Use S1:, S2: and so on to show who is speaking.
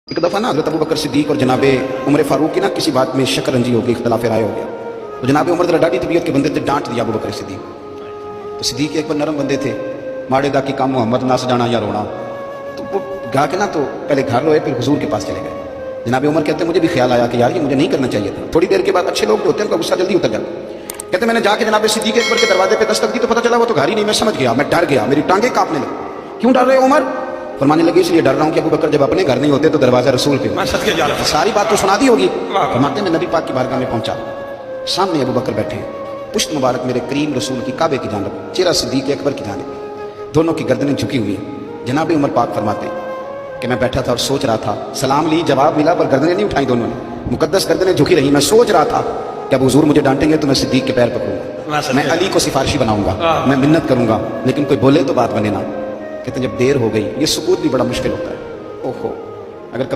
S1: एक दफ़ा ना हज़रत अबू बकर सिद्दीक और जनाब उमर फारूक की ना किसी बात में शक रंजी हो गई, इख्तलाफ राय हो गया। तो जनाब उमर जरा डाढ़ी तबीयत के बंदे थे, डांट दिया अबू बकर सिद्दीक। तो सिद्दीक एक बार नरम बंदे थे, माड़े दा की काम मोहम्मद ना सजाना या रोना, तो वो गा के ना तो पहले घर रोए, फिर हुजूर के पास चले गए। जनाब उमर कहते मुझे भी ख्याल आया कि यार ये मुझे नहीं करना चाहिए था। थोड़ी देर के बाद अच्छे लोग जो होते हैं उनका गुस्सा जल्दी उतर जाता। कहते मैंने जाके जनाब सिद्दीक अकबर के दरवाजे पे दस्तक दी तो पता चला वो तो घर ही नहीं। मैं समझ गया, मैं डर गया, मेरी टांगे कांपने लगी। क्यों डर रहे हो उमर? फरमाने लगे इसलिए डर रहा हूँ कि अबू बकर जब अपने घर नहीं होते तो दरवाजा रसूल पे। सारी बात तो सुना दी होगी। फरमाते मैं नबी पाक की बारगाह में पहुंचा, सामने अबू बकर बैठे, पुश्त मुबारक मेरे करीम रसूल की काबे की जानब, चेहरा सिद्दीक अकबर की जानब, दोनों की गर्दनें झुकी हुई। जनाब उमर पाक फरमाते कि मैं बैठा था और सोच रहा था, सलाम ली, जवाब मिला, पर गर्दनें नहीं उठाई दोनों ने, मुकद्दस गर्दनें झुकी रही। मैं सोच रहा था कि अब हुजूर मुझे डांटेंगे तो मैं सिद्दीक के पैर पकड़ूंगा, मैं अली को सिफारिशी बनाऊंगा, मैं मिन्नत करूंगा, लेकिन कोई बोले तो बात बने ना। कहते जब देर हो गई, ये सुकूत भी बड़ा मुश्किल होता है। ओहो।